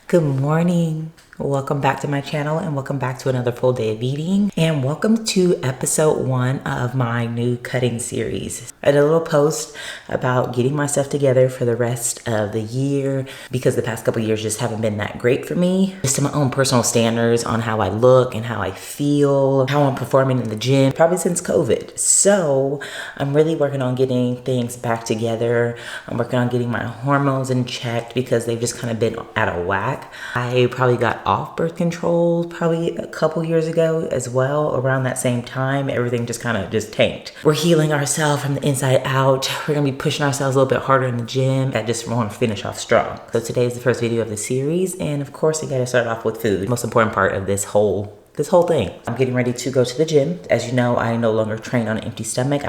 Good morning. Welcome back to my channel and welcome back to another full day of eating, and welcome to episode 1 of my new cutting series. I did a little post about getting my stuff together for the rest of the year because the past couple years just haven't been that great for me. Just to my own personal standards on how I look and how I feel, how I'm performing in the gym, probably since COVID. So I'm really working on getting things back together. I'm working on getting my hormones in check because they've just kind of been out of whack. I probably got off birth control probably a couple years ago as well. Around that same time, everything just kind of just tanked. We're healing ourselves from the inside out. We're gonna be pushing ourselves a little bit harder in the gym. I just want to finish off strong. So today is the first video of the series, and of course I gotta start off with food. Most important part of this whole thing. I'm getting ready to go to the gym. As you know, I no longer train on an empty stomach.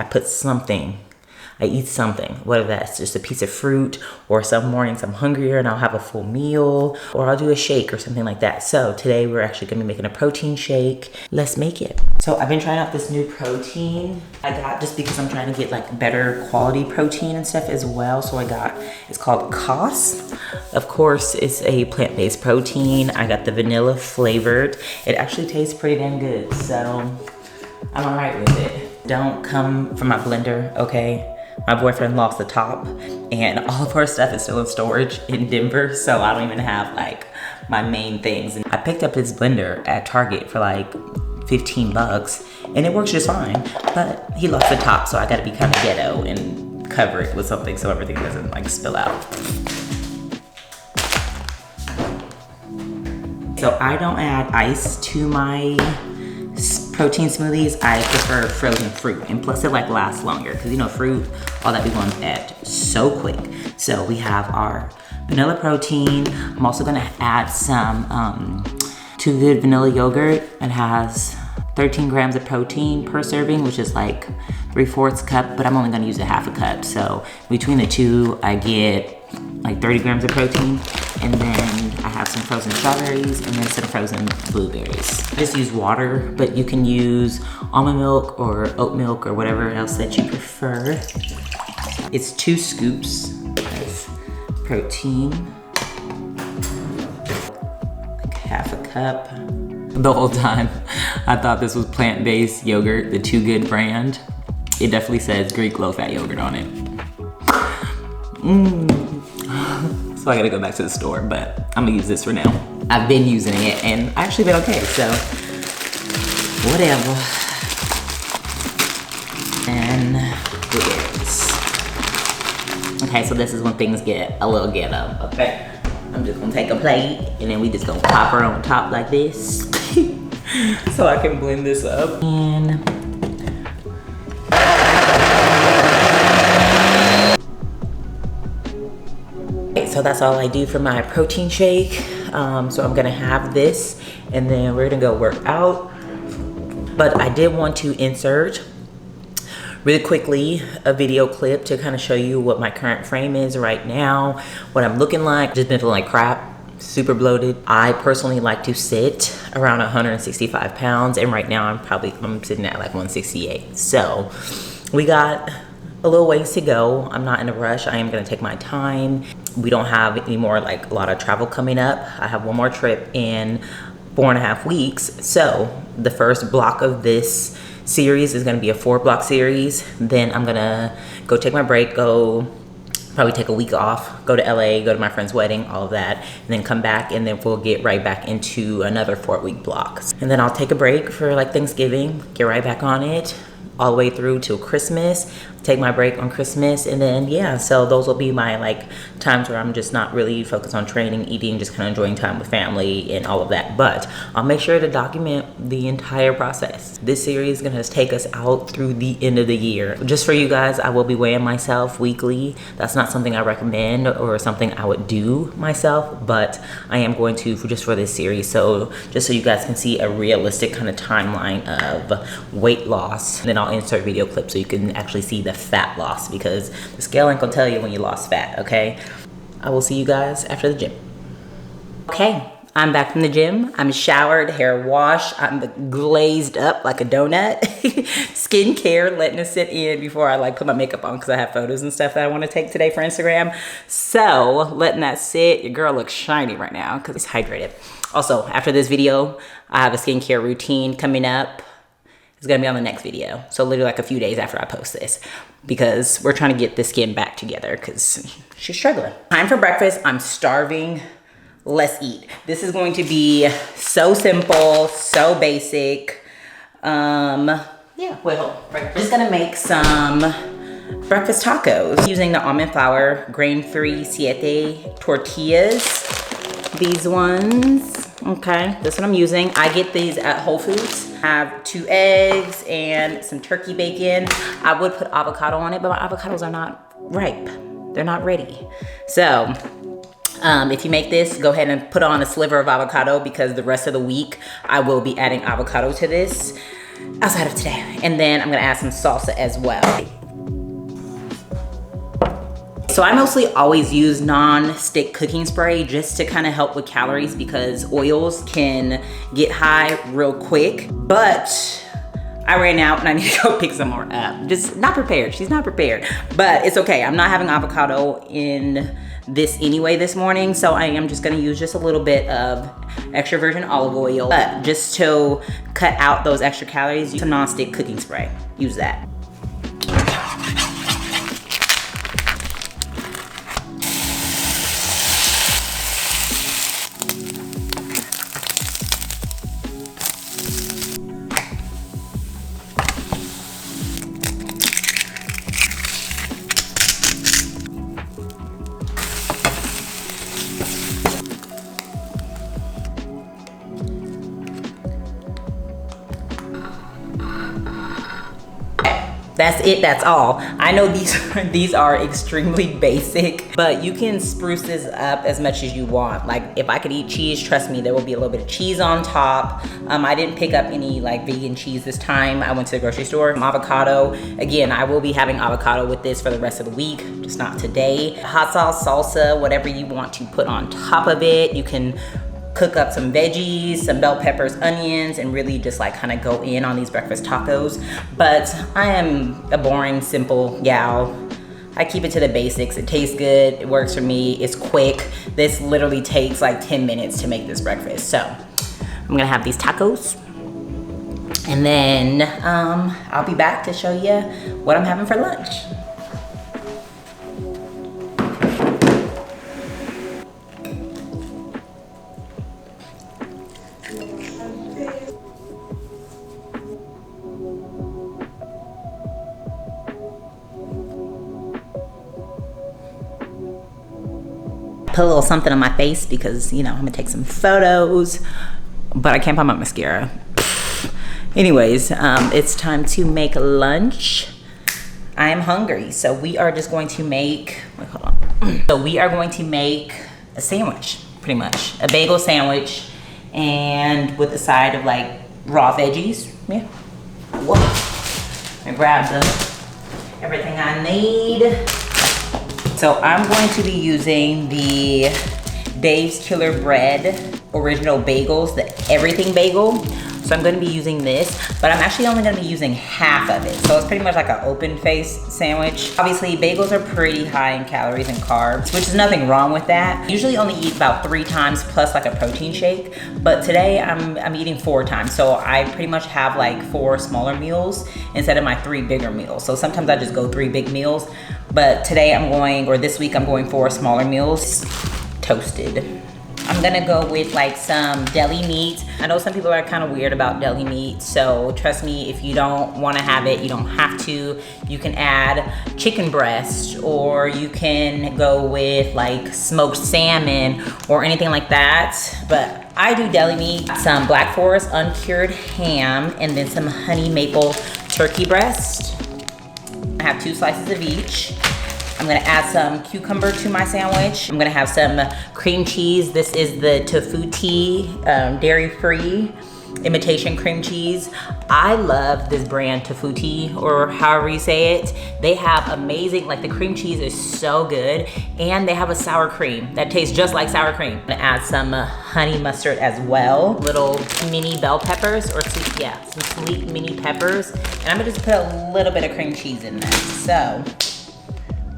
I eat something, whether that's just a piece of fruit, or some mornings I'm hungrier and I'll have a full meal, or I'll do a shake or something like that. So today we're actually gonna be making a protein shake. Let's make it. So I've been trying out this new protein I got just because I'm trying to get like better quality protein and stuff as well. So it's called Kos. Of course, it's a plant-based protein. I got the vanilla flavored. It actually tastes pretty damn good, so I'm all right with it. Don't come from my blender, okay? My boyfriend lost the top and all of our stuff is still in storage in Denver, so I don't even have like my main things. And I picked up this blender at Target for like 15 bucks and it works just fine, but he lost the top, so I gotta be kind of ghetto and cover it with something so everything doesn't like spill out. So I don't add ice to my protein smoothies. I prefer frozen fruit, and plus it like lasts longer because you know fruit, all that be going at so quick. So we have our vanilla protein. I'm also gonna add some Too Good vanilla yogurt. It has 13 grams of protein per serving, which is like 3/4 cup, but I'm only gonna use a half a cup. So between the two, I get like 30 grams of protein, and then I have some frozen strawberries and then some frozen blueberries. I just use water, but you can use almond milk or oat milk or whatever else that you prefer. It's 2 scoops of protein, like half a cup. The whole time I thought this was plant-based yogurt, the Too Good brand. It definitely says Greek low-fat yogurt on it. So I gotta go back to the store, but I'm gonna use this for now. I've been using it and I actually been okay, so whatever. And blueberries. Okay, so this is when things get a little ghetto, okay? I'm just gonna take a plate and then we just gonna pop her on top like this. So I can blend this up. And so that's all I do for my protein shake. So I'm gonna have this and then we're gonna go work out. But I did want to insert really quickly a video clip to kind of show you what my current frame is right now, what I'm looking like. Just been feeling like crap, super bloated. I personally like to sit around 165 pounds, and right now I'm sitting at like 168. So we got a little ways to go. I'm not in a rush. I am gonna take my time. We don't have any more like a lot of travel coming up. I have one more trip in 4.5 weeks. So the first block of this series is gonna be a 4-block series. Then I'm gonna go take my break, probably take a week off, go to LA, go to my friend's wedding, all of that, and then come back, and then we'll get right back into another 4-week block. And then I'll take a break for like Thanksgiving, get right back on it, all the way through till Christmas, take my break on Christmas, and then yeah, so those will be my like times where I'm just not really focused on training, eating, just kind of enjoying time with family and all of that. But I'll make sure to document the entire process. This series is gonna take us out through the end of the year. Just for you guys, I will be weighing myself weekly. That's not something I recommend or something I would do myself, but I am going to just for this series. So just so you guys can see a realistic kind of timeline of weight loss. And then I'll insert video clips so you can actually see the fat loss, because the scale ain't gonna tell you when you lost fat, okay? I will see you guys after the gym. Okay, I'm back from the gym. I'm showered, hair washed. I'm glazed up like a donut. Skincare, letting it sit in before I like put my makeup on because I have photos and stuff that I want to take today for Instagram. So letting that sit. Your girl looks shiny right now because it's hydrated. Also, after this video, I have a skincare routine coming up. It's gonna be on the next video. So literally like a few days after I post this, because we're trying to get the skin back together because she's struggling. Time for breakfast. I'm starving. Let's eat. This is going to be so simple, so basic. Yeah, wait, hold on. We're just gonna make some breakfast tacos using the almond flour, grain-free siete tortillas. These ones, okay, that's what I'm using. I get these at Whole Foods. I have 2 eggs and some turkey bacon. I would put avocado on it, but my avocados are not ripe. They're not ready. So, if you make this, go ahead and put on a sliver of avocado because the rest of the week I will be adding avocado to this outside of today. And then I'm gonna add some salsa as well. So I mostly always use non-stick cooking spray just to kind of help with calories because oils can get high real quick. But I ran out and I need to go pick some more up. Just not prepared, she's not prepared. But it's okay, I'm not having avocado in this anyway this morning, so I am just gonna use just a little bit of extra virgin olive oil. But just to cut out those extra calories, use some non-stick cooking spray. Use that. That's it, that's all. I know these are extremely basic, but you can spruce this up as much as you want. Like if I could eat cheese, trust me, there will be a little bit of cheese on top. I didn't pick up any like vegan cheese this time. I went to the grocery store. Avocado, again, I will be having avocado with this for the rest of the week, just not today. Hot sauce, salsa, whatever you want to put on top of it. You can cook up some veggies, some bell peppers, onions, and really just like kind of go in on these breakfast tacos. But I am a boring, simple gal. I keep it to the basics. It tastes good, it works for me, it's quick. This literally takes like 10 minutes to make this breakfast. So I'm gonna have these tacos. And then I'll be back to show you what I'm having for lunch. Put a little something on my face because, you know, I'm gonna take some photos, but I can't find my mascara. Anyways, it's time to make lunch. I am hungry, so we are just going to make, wait, hold on. So we are going to make a sandwich, pretty much. A bagel sandwich, and with a side of like raw veggies, yeah. Whoa. I grabbed everything I need. So I'm going to be using the Dave's Killer Bread original bagels, the everything bagel. So I'm gonna be using this, but I'm actually only gonna be using half of it. So it's pretty much like an open face sandwich. Obviously bagels are pretty high in calories and carbs, which is nothing wrong with that. I usually only eat about 3 times plus like a protein shake, but today I'm eating 4 times. So I pretty much have like 4 smaller meals instead of my 3 bigger meals. So sometimes I just go 3 big meals, but today I'm going, or this week I'm going 4 smaller meals. Toasted. I'm gonna go with like some deli meat. I know some people are kind of weird about deli meat, so trust me, if you don't wanna have it, you don't have to. You can add chicken breast, or you can go with like smoked salmon or anything like that. But I do deli meat, some Black Forest uncured ham, and then some honey maple turkey breast. I have 2 slices of each. I'm gonna add some cucumber to my sandwich. I'm gonna have some cream cheese. This is the tofu tea, dairy-free. imitation cream cheese. I love this brand Tafuti, or however you say it. They have amazing, like the cream cheese is so good, and they have a sour cream that tastes just like sour cream. I'm gonna add some honey mustard as well. Little mini bell peppers, or some sweet mini peppers. And I'm gonna just put a little bit of cream cheese in there. So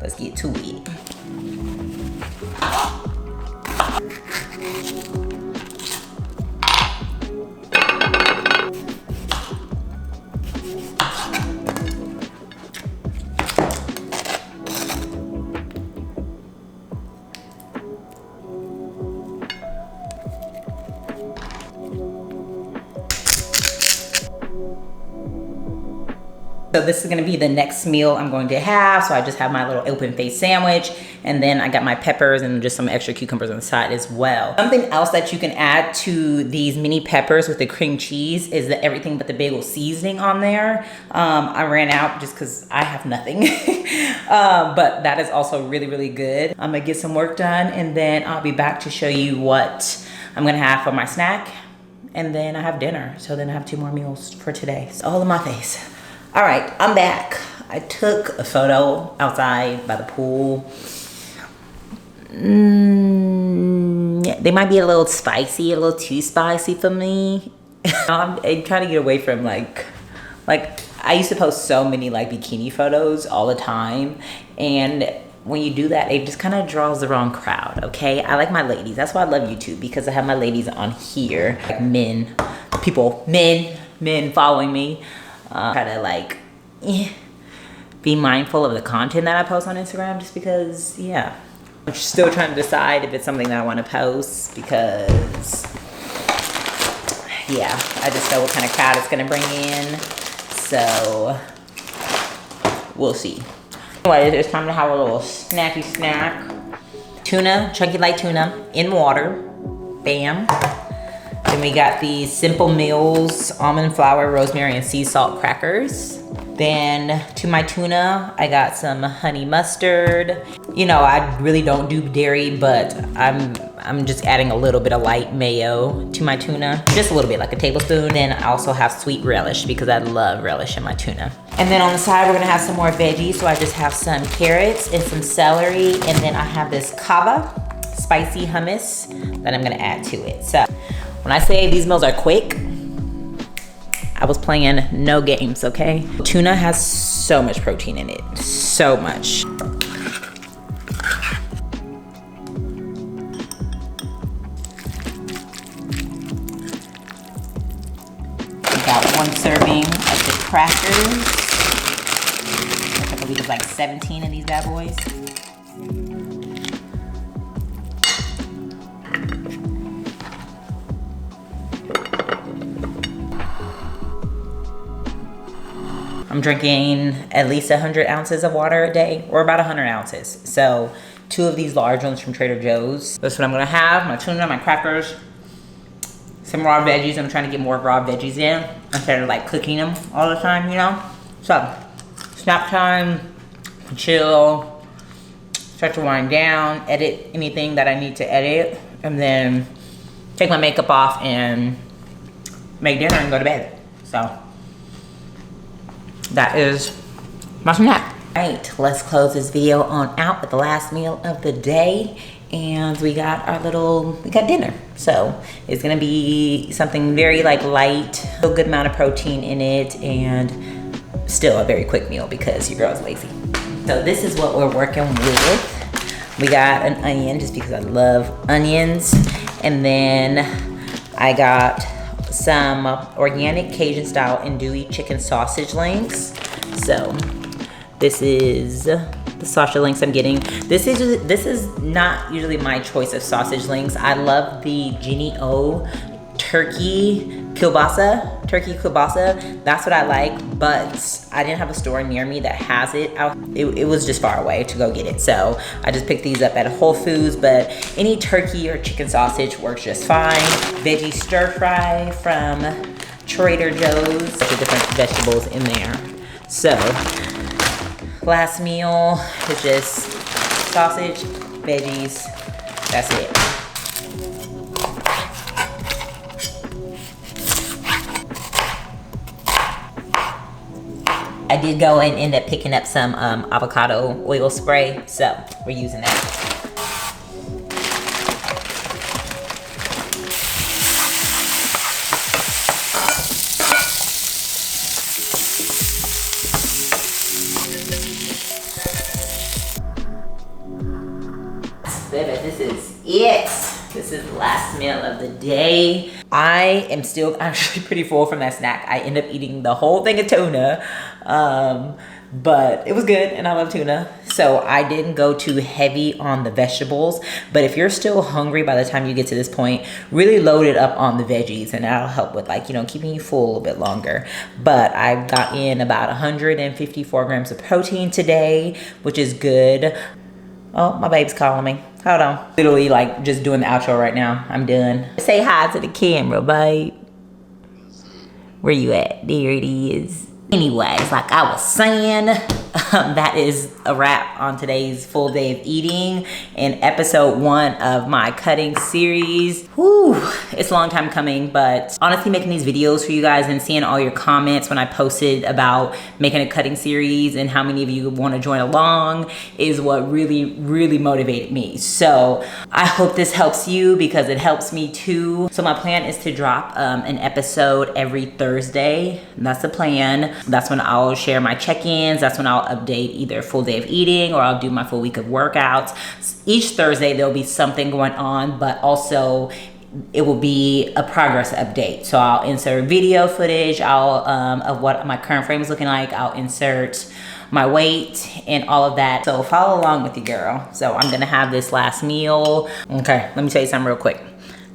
let's get to it. So this is gonna be the next meal I'm going to have. So I just have my little open face sandwich, and then I got my peppers and just some extra cucumbers on the side as well. Something else that you can add to these mini peppers with the cream cheese is the everything but the bagel seasoning on there. I ran out just cause I have nothing. But that is also really, really good. I'm gonna get some work done, and then I'll be back to show you what I'm gonna have for my snack. And then I have dinner. So then I have 2 more meals for today. It's all in my face. All right, I'm back. I took a photo outside by the pool. Yeah, they might be a little spicy, a little too spicy for me. I'm trying to get away from like I used to post so many like bikini photos all the time, and when you do that, it just kind of draws the wrong crowd, okay? I like my ladies. That's why I love YouTube, because I have my ladies on here, like men following me. Try to like be mindful of the content that I post on Instagram, just because, yeah. I'm still trying to decide if it's something that I want to post, because, yeah, I just know what kind of crowd it's going to bring in. So, we'll see. Anyway, it's time to have a little snacky snack. Tuna, chunky light tuna in water. Bam. Then we got these Simple Meals, almond flour, rosemary, and sea salt crackers. Then to my tuna, I got some honey mustard. You know, I really don't do dairy, but I'm just adding a little bit of light mayo to my tuna. Just a little bit, like a tablespoon. Then I also have sweet relish, because I love relish in my tuna. And then on the side, we're gonna have some more veggies. So I just have some carrots and some celery. And then I have this kava spicy hummus that I'm gonna add to it. So when I say these meals are quick, I was playing no games, okay? Tuna has so much protein in it, so much. We got 1 serving of the crackers, which I believe is like 17 of these bad boys. I'm drinking at least 100 ounces of water a day, or about 100 ounces. So 2 of these large ones from Trader Joe's. That's what I'm gonna have, my tuna, my crackers, some raw veggies. I'm trying to get more raw veggies in instead of like cooking them all the time, you know? So, snack time, chill, start to wind down, edit anything that I need to edit, and then take my makeup off and make dinner and go to bed. So, that is my snack. All right, let's close this video on out with the last meal of the day. And we got dinner. So it's gonna be something very like light, a good amount of protein in it, and still a very quick meal because your girl's lazy. So this is what we're working with. We got an onion, just because I love onions. And then I got some organic Cajun style andouille chicken sausage links. So this is the sausage links I'm getting. This is not usually my choice of sausage links. I love the Jenny O turkey kielbasa. That's what I like, but I didn't have a store near me that has it. It was just far away to go get it. So I just picked these up at Whole Foods, but any turkey or chicken sausage works just fine. Veggie stir fry from Trader Joe's. The different vegetables in there. So last meal is just sausage, veggies, that's it. did go and end up picking up some avocado oil spray, so we're using that. Baby, this is it. This is the last meal of the day. I am still actually pretty full from that snack. I end up eating the whole thing of tuna, but it was good and I love tuna. So I didn't go too heavy on the vegetables, but if you're still hungry by the time you get to this point, really load it up on the veggies and that'll help with, like, you know, keeping you full a little bit longer. But I got in about 154 grams of protein today, which is good. Oh, my babe's calling me. Hold on. Literally, like, just doing the outro right now. I'm done. Say hi to the camera, babe. Where you at? There it is. Anyways, like I was saying, that is a wrap on today's full day of eating and episode 1 of my cutting series. Whew, it's a long time coming, but honestly making these videos for you guys and seeing all your comments when I posted about making a cutting series and how many of you want to join along is what really, really motivated me. So I hope this helps you because it helps me too. So my plan is to drop an episode every Thursday. That's the plan. That's when I'll share my check-ins. That's when I'll update either a full day of eating or I'll do my full week of workouts. Each Thursday there'll be something going on, but also it will be a progress update. So I'll insert video footage of what my current frame is looking like. I'll insert my weight and all of that. So follow along with you, girl. So I'm gonna have this last meal. Okay, let me tell you something real quick.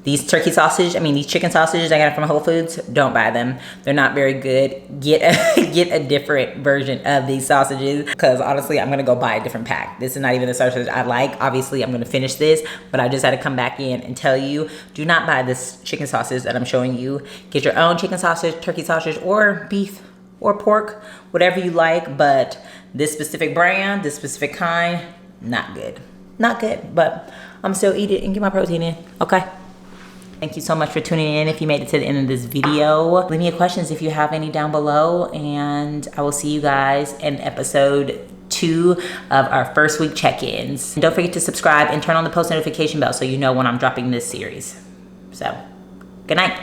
These chicken sausages I got from Whole Foods, don't buy them. They're not very good. Get a different version of these sausages because honestly, I'm gonna go buy a different pack. This is not even the sausage I like. Obviously, I'm gonna finish this, but I just had to come back in and tell you, do not buy this chicken sausage that I'm showing you. Get your own chicken sausage, turkey sausage, or beef or pork, whatever you like, but this specific brand, this specific kind, not good. Not good, but I'm still eat it and get my protein in, okay? Thank you so much for tuning in. If you made it to the end of this video, leave me your questions if you have any down below, and I will see you guys in episode 2 of our first week check-ins. Don't forget to subscribe and turn on the post notification bell so you know when I'm dropping this series. So, good night.